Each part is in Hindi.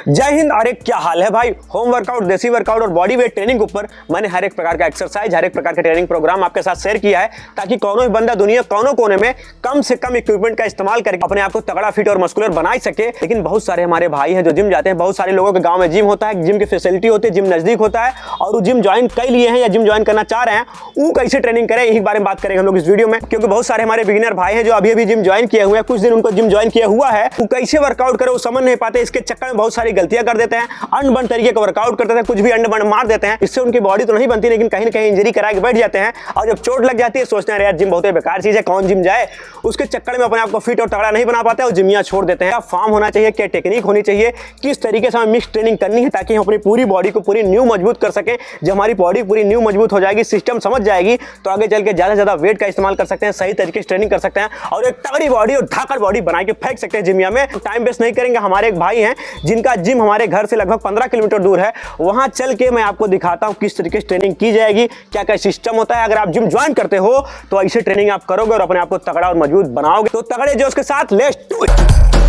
जय हिंद। अरे क्या हाल है भाई। होम वर्कआउट, देसी वर्कआउट और बॉडी वेट ट्रेनिंग के ऊपर मैंने हर एक प्रकार का एक्सरसाइज, हर एक प्रकार का ट्रेनिंग प्रोग्राम आपके साथ शेयर किया है, ताकि कौनो भी बंदा दुनिया कौनो कोने में कम से कम इक्विपमेंट का इस्तेमाल करके अपने आप को तगड़ा, फिट और मस्कुलर बना सके। लेकिन बहुत सारे हमारे भाई हैं जो जिम जाते हैं, बहुत सारे लोगों के गाँव में जिम होता है, जिम की फैसिलिटी होती है, जिम नजदीक होता है और वो जिम ज्वाइन कर लिए हैं या जिम ज्वाइन करना चाह रहे हैं, वो कैसे ट्रेनिंग करें, यही बारे में बात करेंगे हम लोग इस वीडियो में। क्योंकि बहुत सारे हमारे बिगिनर भाई हैं जो अभी अभी जिम ज्वाइन किए हुए हैं, कुछ दिन उनको जिम ज्वाइन किया हुआ है, वो कैसे वर्कआउट करे वो समझ नहीं पाते। इसके चक्कर में बहुत सारी गलतियां कर देते हैं, अनबन तरीके का वर्कआउट करते हैं, कुछ भी अंडबन मार देते हैं। इससे उनकी बॉडी तो नहीं बनती, लेकिन कहीं ना कहीं इंजरी करा के बैठ जाते हैं और जब चोट लग जाती है सोचते हैं यार जिम बहुत बेकार चीज है, कौन जिम जाए। उसके चक्कर में अपने आप को फिट और तगड़ा नहीं बना पाते और जिमियां छोड़ देते हैं। क्या फॉर्म होना चाहिए, क्या टेक्निक होनी चाहिए, किस तरीके से हमें मिक्स ट्रेनिंग करनी है ताकि हम अपनी पूरी बॉडी को पूरी न्यू मजबूत कर सकें। जब हमारी बॉडी पूरी न्यू मजबूत हो जाएगी, सिस्टम समझ जाएगी, तो आगे चल के ज्यादा से ज्यादा वेट का इस्तेमाल कर सकते हैं, सही तरीके से ट्रेनिंग कर सकते हैं और एक तगड़ी बॉडी और धाकड़ बॉडी बना के फेंक सकते हैं जिमिया में। टाइम वेस्ट नहीं करेंगे। हमारे एक भाई हैं जिनका जिम हमारे घर से लगभग 15 किलोमीटर दूर है, वहां चल के मैं आपको दिखाता हूं किस तरीके से ट्रेनिंग की जाएगी, क्या क्या सिस्टम होता है। अगर आप जिम ज्वाइन करते हो तो ऐसे ट्रेनिंग आप करोगे और अपने आप को तगड़ा और मजबूत बनाओगे। तो तगड़े जोश के साथ लेट्स डू इट।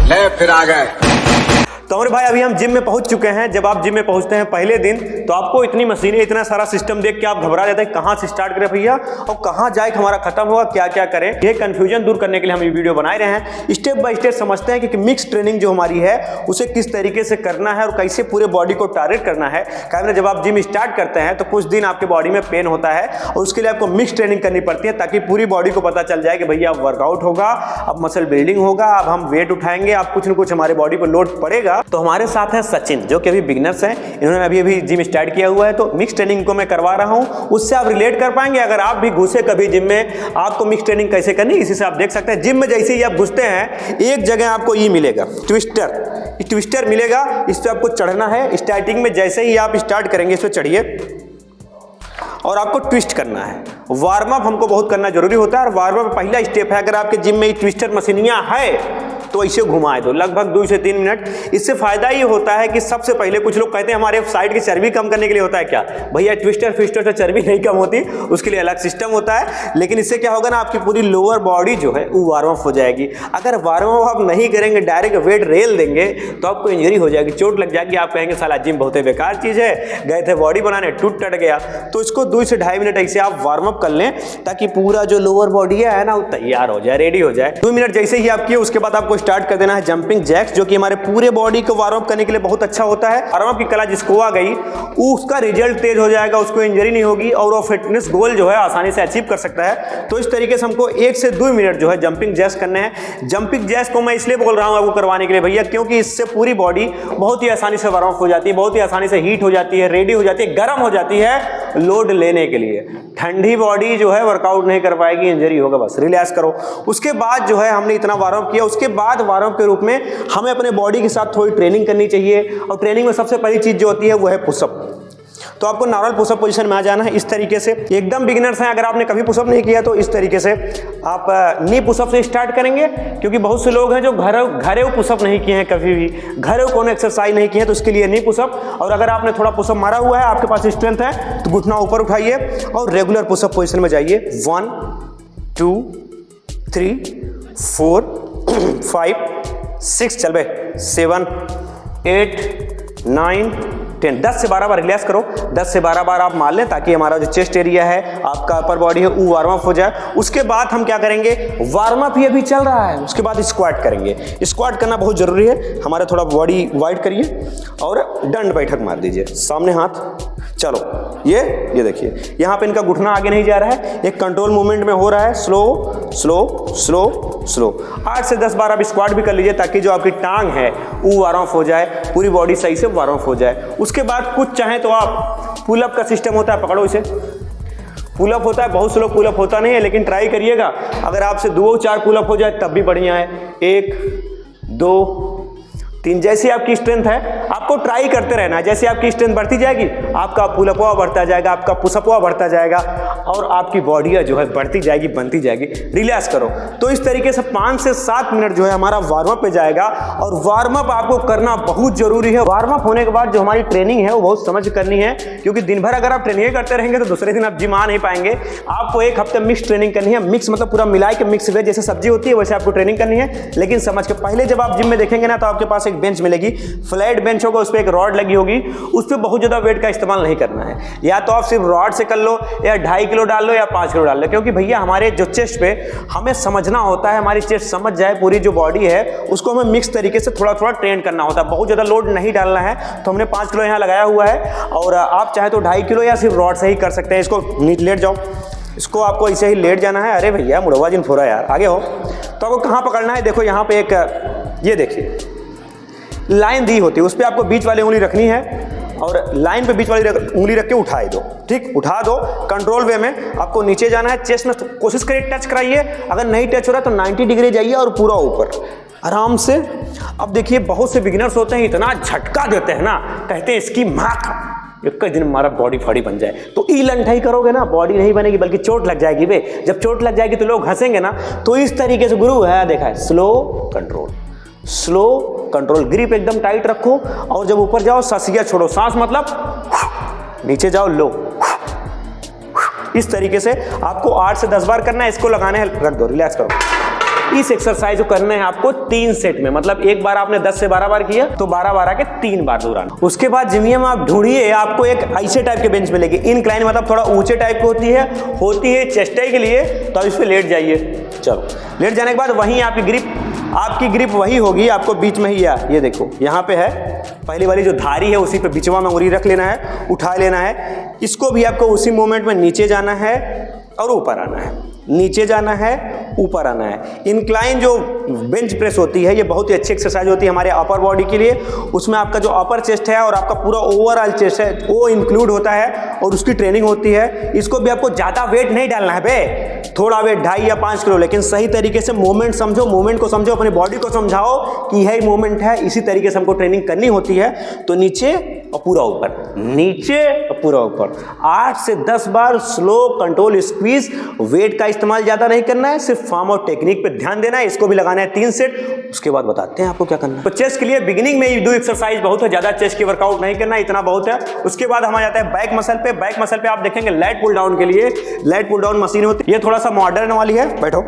ले फिर आ गए। तो हमारे भाई अभी हम जिम में पहुंच चुके हैं। जब आप जिम में पहुंचते हैं पहले दिन, तो आपको इतनी मशीनें, इतना सारा सिस्टम देख के आप घबरा जाते हैं, कहां से स्टार्ट करें भैया और कहां जाए हमारा खत्म होगा, क्या क्या करें। ये कंफ्यूजन दूर करने के लिए हम ये वीडियो बनाए रहे हैं। स्टेप बाय स्टेप समझते हैं कि मिक्स ट्रेनिंग जो हमारी है उसे किस तरीके से करना है और कैसे पूरे बॉडी को टारगेट करना है। कारण जब आप जिम स्टार्ट करते हैं तो कुछ दिन आपके बॉडी में पेन होता है और उसके लिए आपको मिक्स ट्रेनिंग करनी पड़ती है, ताकि पूरी बॉडी को पता चल जाए कि भैया अब वर्कआउट होगा, अब मसल बिल्डिंग होगा, अब हम वेट उठाएंगे, अब कुछ न कुछ हमारे बॉडी पर लोड पड़ेगा। तो हमारे साथ सचिन जो कि अभी बिगिनर्स हैं, इन्होंने अभी जिम स्टार्ट किया हुआ है, तो मिक्स ट्रेनिंग को मैं करवा रहा हूं, उससे आप रिलेट कर पाएंगे। अगर आप भी घुसे कभी जिम में, आपको मिक्स ट्रेनिंग कैसे करनी इसी से आप देख सकते हैं। जिम में जैसे ही आप घुसते हैं, एक जगह आपको ये मिलेगा ट्विस्टर मिलेगा, इस पे आपको चढ़ना है। स्टार्टिंग में जैसे ही आप स्टार्ट करेंगे इस पे चढ़िए और आपको ट्विस्ट करना है। वार्म अप हमको बहुत करना जरूरी होता है और वार्म अप पहला स्टेप है। अगर आपके जिम में ट्विस्टर मशीनियां है तो इसे घुमाए दो लगभग 2 से 3 मिनट। इससे फायदा ये होता है कि सबसे पहले कुछ लोग कहते हैं हमारे साइड की चर्बी कम करने के लिए होता है। क्या भैया, ट्विस्टर से चर्बी नहीं कम होती, उसके लिए अलग सिस्टम होता है। लेकिन इससे क्या होगा ना, आपकी पूरी लोअर बॉडी जो है वो वार्म अप हो जाएगी। अगर वार्म अप आप नहीं करेंगे, डायरेक्ट वेट रेल देंगे, तो आपको इंजरी हो जाएगी, चोट लग जाएगी। आप कहेंगे साला जिम बहुत बेकार चीज है, गए थे बॉडी बनाने टूट गया। तो इसको 2 से 2.5 मिनट ऐसे आप वार्म अप कर लें, ताकि पूरा जो लोअर बॉडी है ना वो तैयार हो जाए, रेडी हो जाए। 2 मिनट जैसे ही आप किए, उसके बाद आपको स्टार्ट कर देना है जंपिंग जैक्स, जो कि हमारे पूरे बॉडी को वार्म अप करने के लिए बहुत अच्छा होता है। वार्म अप की कला जिसको आ गई, उसका रिजल्ट तेज हो जाएगा, उसको इंजरी नहीं होगी और वो फिटनेस गोल जो है आसानी से अचीव कर सकता है। तो इस तरीके से हमको 1 से 2 मिनट जो है जंपिंग जैक्स करने हैं। जंपिंग जैक्स को मैं इसलिए बोल रहा हूं आपको करवाने के लिए भैया, क्योंकि इससे पूरी बॉडी बहुत ही आसानी से वार्म अप हो जाती है, बहुत ही आसानी से हीट हो जाती है, रेडी हो जाती है, गर्म हो जाती है लोड लेने के लिए। ठंडी बॉडी जो है वर्कआउट नहीं कर पाएगी, इंजरी होगा। बस रिलैक्स करो। उसके बाद जो है हमने इतना वार्म अप किया, उसके बाद वार्म अप के रूप में हमें अपने बॉडी के साथ थोड़ी ट्रेनिंग करनी चाहिए। और ट्रेनिंग में सबसे पहली चीज जो होती है वो है पुशअप। तो आपको नॉर्मल पुशअप पोजीशन में आ जाना है इस तरीके से। एकदम बिगिनर्स हैं, अगर आपने कभी पुशअप नहीं किया तो इस तरीके से आप नी पुशअप से स्टार्ट करेंगे, क्योंकि बहुत से लोग हैं जो घरेलू पुशअप नहीं किए हैं, कभी भी घरेलू कोनो एक्सरसाइज नहीं किए हैं, तो उसके लिए नी पुशअप। और अगर आपने थोड़ा पुशअप मारा हुआ है, आपके पास स्ट्रेंथ है, तो घुटना ऊपर उठाइए और रेगुलर पुशअप पोजीशन में जाइए। 1 2 3 4 5 6 चल बे 7 8 9 10 10 से 12 बार रिलैक्स करो। 10 से 12 बार आप मार लें, ताकि हमारा जो चेस्ट एरिया है, आपका अपर बॉडी है, वो वार्म अप हो जाए। उसके बाद हम क्या करेंगे, वार्म अप ही अभी चल रहा है, उसके बाद स्क्वाट करेंगे। स्क्वाट करना बहुत जरूरी है। हमारा थोड़ा बॉडी वाइड करिए और दंड बैठक मार दीजिए, सामने हाथ। चलो ये देखिए, यहाँ पे इनका घुटना आगे नहीं जा रहा है, एक कंट्रोल मूवमेंट में हो रहा है, स्लो स्लो स्लो स्लो। 8 से 10 बार आप स्क्वाट भी कर लीजिए, ताकि जो आपकी टांग है वो वार्म अप हो जाए, पूरी बॉडी सही से वार्म अप हो जाए। उसके बाद कुछ चाहें तो आप पुलअप का सिस्टम होता है, पकड़ो इसे, पुलअप होता है। बहुत से लोग पुलअप होता नहीं है, लेकिन ट्राई करिएगा। अगर आपसे 2-4 पुलअप हो जाए तब भी बढ़िया है। 1 2 3 जैसी आपकी स्ट्रेंथ है, आपको ट्राई करते रहना है। जैसे आपकी स्ट्रेंथ बढ़ती जाएगी, आपका पुलअप बढ़ता जाएगा, आपका पुशअप बढ़ता जाएगा और आपकी बॉडी जो है बढ़ती जाएगी, बनती जाएगी। रिलैक्स करो। तो इस तरीके से 5 से 7 मिनट जो है हमारा वार्म अप पे जाएगा और वार्म अप आपको करना बहुत जरूरी है। वार्म अप होने के बाद जो हमारी ट्रेनिंग है वो बहुत समझ करनी है, क्योंकि दिन भर अगर आप ट्रेनिंग करते रहेंगे तो दूसरे दिन आप जिम आ नहीं पाएंगे। आपको 1 हफ्ते मिक्स ट्रेनिंग करनी है। मिक्स मतलब पूरा मिला के मिक्स वेज जैसे सब्जी होती है वैसे आपको ट्रेनिंग करनी है, लेकिन समझ के। पहले जब आप जिम में देखेंगे ना तो आपके पास एक एक बेंच मिलेगी, फ्लैट बेंच होगा, उस पर एक रॉड लगी होगी, उस पर बहुत ज़्यादा वेट का इस्तेमाल नहीं करना है। या तो आप सिर्फ रॉड से कर लो, या 2.5 किलो डाल लो, या 5 किलो डाल लो, क्योंकि भैया हमारे जो चेस्ट पे हमें समझना होता है, हमारी चेस्ट समझ जाए, पूरी जो बॉडी है उसको हमें मिक्स तरीके से थोड़ा थोड़ा ट्रेन करना होता है। बहुत ज़्यादा लोड नहीं डालना है, तो हमने 5 किलो यहाँ लगाया हुआ है, और आप चाहे तो 2.5 किलो या सिर्फ रॉड से ही कर सकते हैं। इसको नीचे लेट जाओ, इसको आपको ऐसे ही लेट जाना है। अरे भैया मुड़वा जिन फोरा यार, आगे हो। तो आपको कहाँ पकड़ना है, देखो यहाँ पे एक, ये देखिए लाइन दी होती है, उस पर आपको बीच वाली उंगली रखनी है, और लाइन पे बीच वाली उंगली रख के उठाए दो, ठीक, उठा दो। कंट्रोल वे में आपको नीचे जाना है, चेस्ट में कोशिश करिए टच कराइए, अगर नहीं टच हो रहा है तो 90 डिग्री जाइए और पूरा ऊपर आराम से। अब देखिए बहुत से बिगिनर्स होते हैं, इतना झटका देते हैं ना, कहते हैं इसकी माँ का एक दिन हमारा बॉडी फड़ी बन जाए। तो ई लंठाई करोगे ना, बॉडी नहीं बनेगी बल्कि चोट लग जाएगी बे। जब चोट लग जाएगी तो लोग हंसेंगे ना। तो इस तरीके से गुरु है, देखा है, slow control, slow control, grip एकदम टाइट रखो, और जब ऊपर जाओ सांसिया छोड़ो, सांस मतलब नीचे जाओ लो। इस तरीके से आपको 8 से 10 बार करना है। इसको लगाने हैं, रख दो, रिलैक्स करो। इस एक्सरसाइज को करना है आपको 3 सेट में, मतलब एक बार आपने 10 से 12 बार किया तो 12 के 3 बार दोहराना। उसके बाद जिमिया में आप ढूंढिए, आपको एक ऐसे टाइप के बेंच मिलेगी, इनक्लाइन मतलब थोड़ा ऊंचे टाइप की होती है चेस्टाई के लिए, तो इस पे लेट जाइए। चलो लेट जाने के बाद वहीं आपकी ग्रिप वही होगी, आपको बीच में ही, ये देखो यहाँ पे है पहली वाली जो धारी है, उसी पे बिचवा में उंगली रख लेना है, उठा लेना है। इसको भी आपको उसी मोमेंट में नीचे जाना है और ऊपर आना है, नीचे जाना है, ऊपर आना है। इंक्लाइन जो बेंच प्रेस होती है, ये बहुत ही अच्छी एक्सरसाइज होती है हमारे अपर बॉडी के लिए। उसमें आपका जो अपर चेस्ट है और आपका पूरा ओवरऑल चेस्ट है वो इंक्लूड होता है, और उसकी ट्रेनिंग होती है। इसको भी आपको ज़्यादा वेट नहीं डालना है बे, थोड़ा वेट 2.5 या 5 किलो, लेकिन सही तरीके से मूवमेंट समझो, मूवमेंट को समझो, अपनी बॉडी को समझाओ कि यही मूवमेंट है, इसी तरीके से हमको ट्रेनिंग करनी होती है। तो नीचे और पूरा ऊपर, नीचे और पूरा ऊपर, 8 से 10 बार स्लो कंट्रोल स्क्वीज। वेट का इस्तेमाल ज़्यादा नहीं करना है, सिर्फ फॉर्म और टेक्निक पे ध्यान देना है। इसको भी लगाना है 3 सेट, उसके बाद बताते हैं आपको क्या करना है। तो चेस्ट के लिए बिगिनिंग में ये 2 एक्सरसाइज बहुत है, ज़्यादा चेस्ट की वर्कआउट नहीं करना, इतना बहुत है। उसके बाद हम आ जाते हैं बैक मसल पे। बैक मसल पे आप देखेंगे लैट पुल डाउन के लिए लैट पुल डाउन मशीन होती है, ये थोड़ा सा मॉडर्न वाली है, बैठो।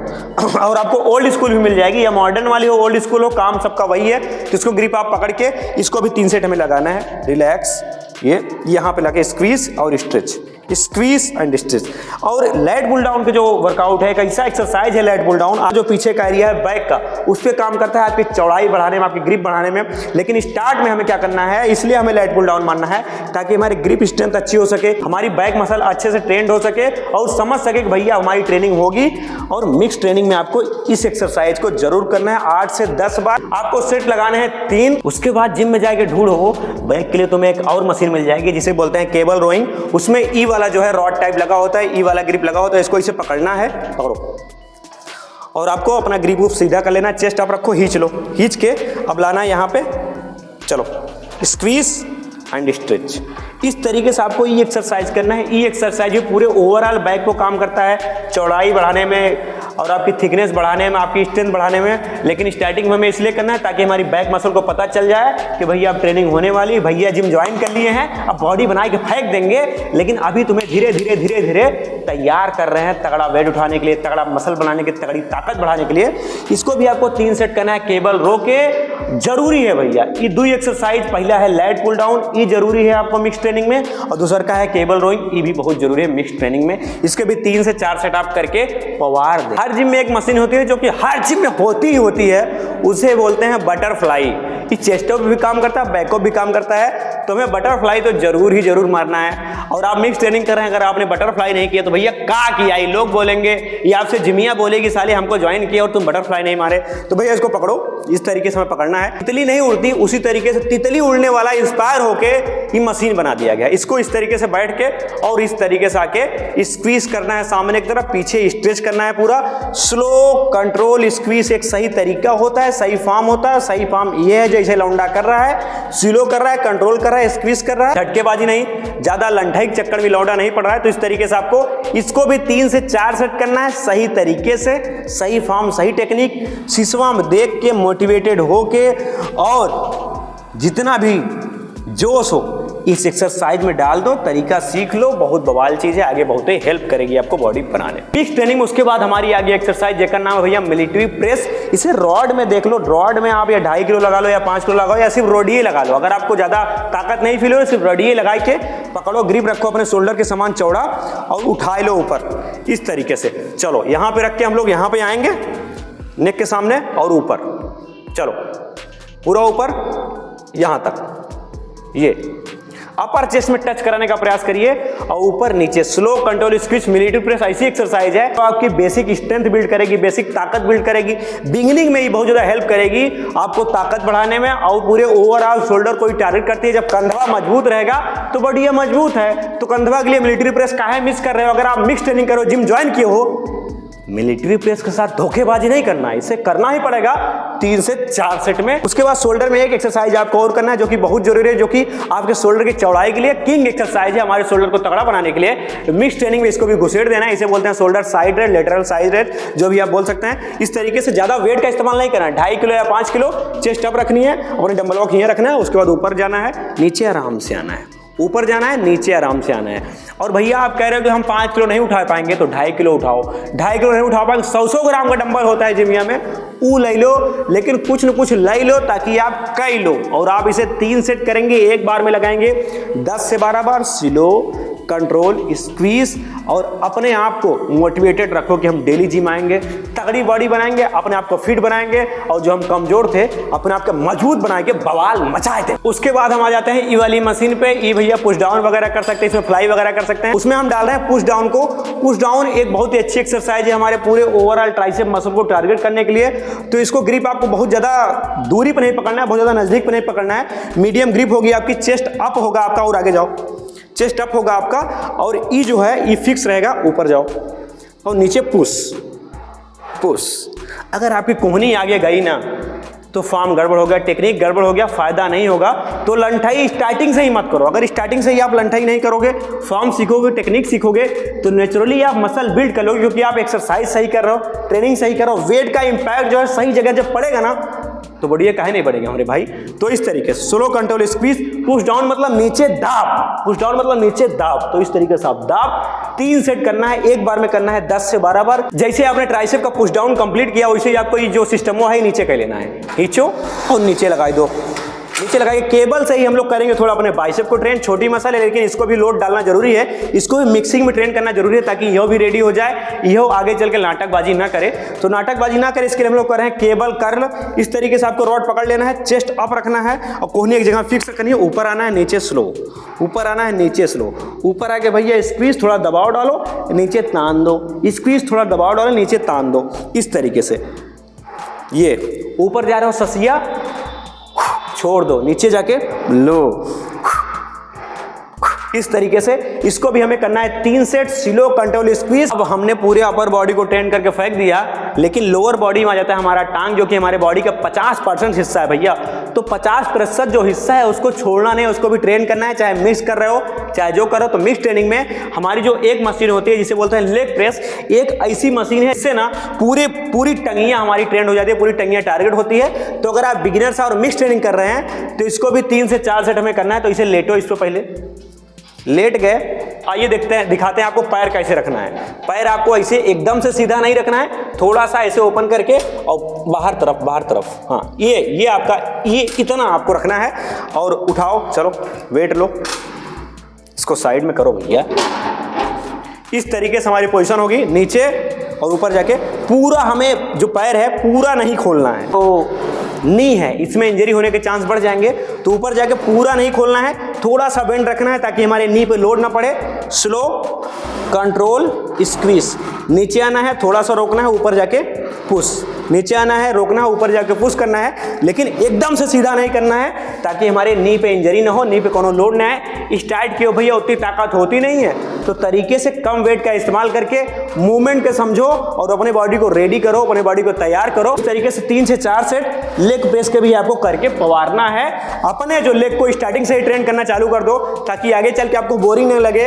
और आपको ओल्ड स्कूल भी मिल जाएगी, या मॉडर्न वाली हो, ओल्ड स्कूल हो, काम सबका वही है। तो इसको ग्रिप आप पकड़ के इसको भी 3 सेट हमें लगाना है। रिलैक्स, ये यहाँ पे लगे स्क्वीज और स्ट्रेच, स्क्वीज एंड स्ट्रेच। और लैट पुल डाउन के जो वर्कआउट है, कैसा एक्सरसाइज है लैट पुल डाउन, जो पीछे का एरिया है बैक का, उस पर काम करता है आपकी चौड़ाई बढ़ाने में, आपकी ग्रिप बढ़ाने में। लेकिन स्टार्ट में हमें क्या करना है, इसलिए हमें लैट पुल डाउन मानना है ताकि हमारी ग्रिप स्ट्रेंथ अच्छी हो सके, हमारी बैक मसल अच्छे से ट्रेंड हो सके, और समझ सके कि भैया हमारी ट्रेनिंग होगी। और मिक्स ट्रेनिंग में आपको इस एक्सरसाइज को जरूर करना है 8 से 10 बार। आपको सेट लगाने हैं 3। उसके बाद जिम में जाके ढूंढो, बैक के लिए तुम्हें एक और मशीन मिल जाएगी जिसे बोलते हैं केबल रोइंग। उसमें ई वाला जो है रॉड टाइप लगा होता है, ई वाला ग्रिप लगा होता है। इसको इसे पकड़ना है, पकड़ो, और आपको अपना ग्रिप सीधा कर लेना। चेस्ट आप रखो, खींच लो, खींच के अब लाना है यहाँ पे, चलो स्क्वीज एंड स्ट्रेच। इस तरीके से आपको ई एक्सरसाइज करना है। ई एक्सरसाइज ये पूरे ओवरऑल बैक को काम करता है, चौड़ाई बढ़ाने में और आपकी थिकनेस बढ़ाने में, आपकी स्ट्रेंथ बढ़ाने में। लेकिन स्टार्टिंग में हमें इसलिए करना है ताकि हमारी बैक मसल को पता चल जाए कि भैया अब ट्रेनिंग होने वाली, भैया जिम ज्वाइन कर लिए हैं, अब बॉडी बना के फेंक देंगे। लेकिन अभी तुम्हें धीरे धीरे धीरे धीरे तैयार कर रहे हैं तगड़ा वेट उठाने के लिए, तगड़ा मसल बनाने के, तगड़ी ताकत बढ़ाने के लिए। इसको भी आपको 3 सेट करना है, केबल रो के। जरूरी है भैया ये 2 एक्सरसाइज, पहला है लैट पुल डाउन, ये जरूरी है आपको मिक्स ट्रेनिंग में, और दूसरा का है केबल रोइंग, ये भी बहुत जरूरी है मिक्स ट्रेनिंग में। इसके भी 3 से 4 सेट आप करके पवार दें। हर जिम में एक मशीन होती है जो कि हर जिम में होती ही होती है, उसे बोलते हैं बटरफ्लाई। ये चेस्टों पे भी काम करता है, बैकों भी काम करता है। तो हमें बटरफ्लाई तो जरूर ही जरूर मारना है। और आप मिक्स ट्रेनिंग कर रहे हैं, अगर आपने बटरफ्लाई नहीं किया तो भैया का किया, ये लोग बोलेंगे, या आपसे जिमिया बोलेगी साले हमको ज्वाइन किया और तुम बटरफ्लाई नहीं मारे। तो भैया इसको पकड़ो, इस तरीके से हमें पकड़ना है। तितली नहीं उड़ती, उसी तरीके से तितली उड़ने वाला इंस्पायर होके ये मशीन बना दिया गया। इसको इस तरीके से बैठ के और इस तरीके से आके स्क्वीज करना है सामने की तरफ, पीछे स्ट्रेच करना है पूरा। स्लो कंट्रोल स्क्वीज एक सही तरीका होता है, सही फॉर्म होता है। सही फॉर्म ये है जैसे लौंडा कर रहा है, स्लो कर रहा है, कंट्रोल कर रहा है, स्क्वीज कर रहा है, झटकेबाजी नहीं, ज्यादा लंठाई के चक्कर में लौंडा नहीं पड़ रहा है। तो इस तरीके से आपको इसको भी 3 से 4 सेट करना है सही तरीके से, सही फॉर्म, सही टेक्निक, शीशवा में देख के, मोटिवेटेड होके, और जितना भी जोश हो इस एक्सरसाइज में डाल दो, तरीका सीख लो, बहुत बवाल चीज है, आगे बहुत ही हेल्प करेगी आपको बॉडी बनाने। फिक्स ट्रेनिंग उसके बाद हमारी आगे एक्सरसाइज जेकर नाम है भैया मिलिट्री प्रेस। इसे रॉड में देख लो, रॉड में आप या 2.5 किलो लगा लो या 5 किलो लगाओ या सिर्फ रोडिये लगा लो। अगर आपको ज्यादा ताकत नहीं फील हो सिर्फ रोडिये लगा के पकड़ो, ग्रिप रखो अपने शोल्डर के समान चौड़ा और उठाए लो ऊपर इस तरीके से। चलो यहां पे रख के हम लोग यहां पे आएंगे नेक के सामने और ऊपर, चलो पूरा ऊपर यहां तक, ये अपर चेस्ट में टच कराने का प्रयास करिए और ऊपर नीचे slow control squeeze military press. ऐसी एक्सरसाइज है तो आपकी बेसिक स्ट्रेंथ बिल्ड करेगी, बेसिक ताकत बिल्ड करेगी, बिगिनिंग में ही बहुत ज्यादा हेल्प करेगी आपको ताकत बढ़ाने में और पूरे ओवरऑल शोल्डर को ही टारगेट करती है। जब कंधवा मजबूत रहेगा तो बढ़िया मजबूत है, तो कंधवा के लिए मिलिट्री प्रेस काहे मिस कर रहे हो? अगर आप मिक्स ट्रेनिंग करो, जिम ज्वाइन किए हो, मिलिट्री प्रेस के साथ धोखेबाजी नहीं करना है, इसे करना ही पड़ेगा 3 से 4 सेट में। उसके बाद शोल्डर में एक एक्सरसाइज आपको और करना है जो कि बहुत जरूरी है, जो कि आपके शोल्डर की चौड़ाई के लिए किंग एक्सरसाइज है, हमारे शोल्डर को तगड़ा बनाने के लिए। मिक्स ट्रेनिंग में इसको भी घुसेड़ देना है, इसे बोलते हैं shoulder side rate, lateral side rate, जो भी आप बोल सकते हैं। इस तरीके से ज्यादा वेट का इस्तेमाल नहीं करना है, 2.5 किलो या 5 किलो चेस्ट अप रखनी है, अपने डंबल वॉक यहीं रखना है। उसके बाद ऊपर जाना है, नीचे आराम से आना है, ऊपर जाना है, नीचे आराम से आना है। और भैया आप कह रहे हो कि हम 5 किलो नहीं उठा पाएंगे तो 2.5 किलो उठाओ। 2.5 किलो नहीं उठा पाएंगे, 100 ग्राम का डंबल होता है जिमिया में, वो ले लो, लेकिन कुछ न कुछ ले लो ताकि आप कई लो। और आप इसे 3 सेट करेंगे, एक बार में लगाएंगे 10 से 12 बार, स्लो कंट्रोल स्क्वीज। और अपने आप को मोटिवेटेड रखो कि हम डेली जिम आएंगे, तगड़ी बॉडी बनाएंगे, अपने आप को फिट बनाएंगे और जो हम कमजोर थे अपने आप को मजबूत बनाएंगे, बवाल मचाए थे। उसके बाद हम आ जाते हैं ई वाली मशीन पे। ई भैया पुश डाउन वगैरह कर सकते हैं, इसमें फ्लाई वगैरह कर सकते हैं। उसमें हम डाल रहे हैं पुश डाउन को। पुश डाउन एक बहुत ही अच्छी एक्सरसाइज है हमारे पूरे ओवरऑल ट्राइसेप मसल को टारगेट करने के लिए। तो इसको ग्रिप आपको बहुत ज्यादा दूरी पर नहीं पकड़ना है, बहुत ज्यादा नजदीक पर नहीं पकड़ना है, मीडियम ग्रिप होगी आपकी, चेस्ट अप होगा आपका और आगे जाओ, चेस्ट अप होगा आपका और ई जो है ई फिक्स रहेगा, ऊपर जाओ और नीचे पुश पुश। अगर आपकी कोहनी आगे गई ना तो फॉर्म गड़बड़ हो गया, टेक्निक गड़बड़ हो गया, फायदा नहीं होगा। तो लंठाई स्टार्टिंग से ही मत करो। अगर स्टार्टिंग से ही आप लंठाई नहीं करोगे, फॉर्म सीखोगे, टेक्निक सीखोगे तो नेचुरली आप मसल बिल्ड कर लोगे, क्योंकि आप एक्सरसाइज सही कर रहे हो, ट्रेनिंग सही कर रहे हो, वेट का इंपैक्ट जो है सही जगह जब पड़ेगा ना तो बढ़िया काहे नहीं बढ़ेगा हमारे भाई। तो इस तरीके से slow control squeeze, push down मतलब नीचे दाब, पुश डाउन मतलब नीचे दाब। तो इस तरीके से आप दाब 3 सेट करना है, एक बार में करना है 10 से 12 बार। जैसे आपने ट्राइसेप का पुश डाउन कंप्लीट किया वैसे ही आपको ये जो सिस्टम है नीचे कर लेना है, खींचो और नीचे लगाई दो, नीचे लगाइए। केबल से ही हम लोग करेंगे थोड़ा अपने बाइसेप को ट्रेन, छोटी मसल है लेकिन इसको भी लोड डालना जरूरी है, इसको भी मिक्सिंग में ट्रेन करना जरूरी है ताकि यह भी रेडी हो जाए, यह आगे चल के नाटकबाजी ना करे। तो नाटकबाजी ना करे इसके लिए हम लोग कर रहे हैं केबल कर्ल। इस तरीके से आपको रॉड पकड़ लेना है, चेस्ट अप रखना है और कोहनी एक जगह फिक्स करनी है, ऊपर आना है, नीचे स्लो, ऊपर आना है, नीचे स्लो, ऊपर आके भैया स्क्वीज, थोड़ा दबाव डालो, नीचे तान दो, स्क्वीज, थोड़ा दबाव डालो, नीचे तान दो। इस तरीके से ये ऊपर जा रहे हो ससिया, छोड़ दो, नीचे जाके लो, इस तरीके से। इसको भी हमें करना है 3 सेट, स्लो कंट्रोल स्क्वीज। अब हमने पूरे अपर बॉडी को ट्रेन करके फेंक दिया, लेकिन लोअर बॉडी में आ जाता है हमारा टांग, जो कि हमारे बॉडी का 50% हिस्सा है भैया। तो 50% जो हिस्सा है उसको छोड़ना नहीं, उसको भी ट्रेन करना है, चाहे मिक्स कर रहे हो चाहे जो करो। तो मिक्स ट्रेनिंग में हमारी जो एक मशीन होती है जिसे बोलते हैं लेग प्रेस, एक ऐसी मशीन है इससे ना पूरी टंगियां हमारी ट्रेंड हो जाती है, पूरी टंगियां टारगेट होती है। तो अगर आप बिगिनर्स और मिक्स ट्रेनिंग कर रहे हैं तो इसको भी 3 से 4 सेट हमें करना है। तो इसे लेटो, इस पे पहले लेट गए। आइए देखते हैं, दिखाते हैं आपको पैर कैसे रखना है। पैर आपको ऐसे एकदम से सीधा नहीं रखना है, थोड़ा सा ऐसे ओपन करके और बाहर तरफ, हाँ ये आपका, ये इतना आपको रखना है। और उठाओ, चलो वेट लो, इसको साइड में करो भैया। इस तरीके से हमारी पोजीशन होगी, नीचे और ऊपर जाके पूरा, हमें जो पैर है पूरा नहीं खोलना है। तो नी है, इसमें इंजरी होने के चांस बढ़ जाएंगे, तो ऊपर जाके पूरा नहीं खोलना है, थोड़ा सा बेंड रखना है ताकि हमारे नी पे लोड ना पड़े। स्लो कंट्रोल स्क्वीज, नीचे आना है, थोड़ा सा रोकना है, ऊपर जाके पुश, नीचे आना है, रोकना है, ऊपर जाके पुश करना है, लेकिन एकदम से सीधा नहीं करना है ताकि हमारे नी पे इंजरी ना हो, नी पे कोनो लोड ना आए। स्टार्ट किया भैया, उतनी ताकत होती नहीं है, तो तरीके से कम वेट का इस्तेमाल करके मूवमेंट के समझो और अपने बॉडी को रेडी करो, अपने बॉडी को तैयार करो। इस तरीके से 3 से 4 सेट लेग प्रेस के भी आपको करके पवारना है। अपने जो लेग को स्टार्टिंग से ही ट्रेन करना चालू कर दो ताकि आगे चल के आपको बोरिंग न लगे,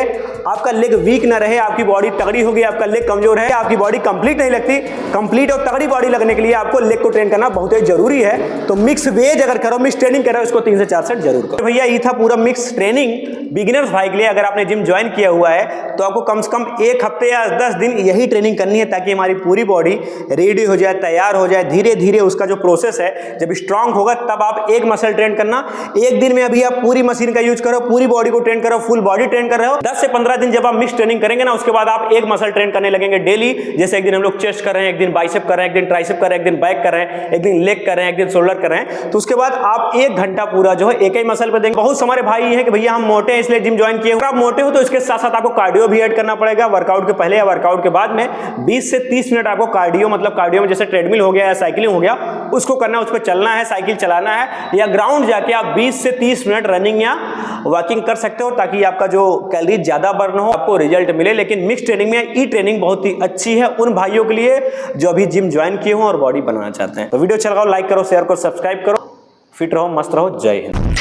आपका लेग वीक ना रहे, आपकी बॉडी तगड़ी होगी, आपका लेग कमजोर है, आपकी बॉडी कंप्लीट नहीं लगती। कंप्लीट और तगड़ी बॉडी लगने के लिए आपको लेग को ट्रेन करना बहुत ही जरूरी है। तो मिक्स वेज अगर करो, मिक्स ट्रेनिंग करो, इसको 3 से 4 सेट जरूर करो। भैया ये था पूरा मिक्स ट्रेनिंग बिगिनर्स भाई के लिए। अगर आपने जिम ज्वाइन किया हुआ है तो आपको कम से कम 1 हफ्ते या 10 दिन यही ट्रेनिंग करनी है, ताकि हमारी पूरी बॉडी रेडी हो जाए, तैयार हो जाए। धीरे धीरे उसका जो प्रोसेस है जब स्ट्रांग होगा तब आप एक मसल ट्रेन करना। एक दिन में अभी आप पूरी मशीन का यूज करो, पूरी बॉडी को ट्रेन करो, फुल बॉडी ट्रेन कर रहे हो। 10 से 15 दिन जब आप मिक्स ट्रेनिंग करेंगे ना, उसके बाद आप एक मसल ट्रेन करने लगेंगे डेली। जैसे एक दिन हम लोग चेस्ट कर रहे हैं, एक दिन बाइसेप कर रहे हैं, एक दिन ट्राइसेप कर रहे हैं, एक दिन बैक कर रहे हैं, एक दिन लेग कर रहे हैं, एक दिन शोल्डर कर रहे हैं। तो उसके बाद आप 1 घंटा पूरा जो है एक ही मसल पे देंगे। बहुत हमारे भाई हैं कि भैया हम मोटे हैं इसलिए जिम ज्वाइन किए। अगर आप मोटे हो तो इसके साथ साथ आपको कार्डियो भी ऐड करना पड़ेगा। वर्कआउट के पहले या वर्कआउट के बाद में 20 से 30 मिनट आपको कार्डियो, मतलब कार्डियो में जैसे ट्रेडमिल हो गया या साइकिलिंग हो गया, उसको करना है, उस पर चलना है, साइकिल चलाना है, या ग्राउंड जाके आप 20 से 30 मिनट रनिंग या वॉकिंग कर सकते हो, ताकि आपका जो कैलोरी ज्यादा बर्न हो, आपको रिजल्ट मिले। लेकिन मिक्स ट्रेनिंग में ई ट्रेनिंग बहुत ही अच्छी है उन भाइयों के लिए जो अभी जिम ज्वाइन किए हो और बॉडी बनाना चाहते हैं। तो वीडियो अच्छा लगा लाइक करो, शेयर करो, सब्सक्राइब करो। फिट रहो, मस्त रहो। जय हिंद।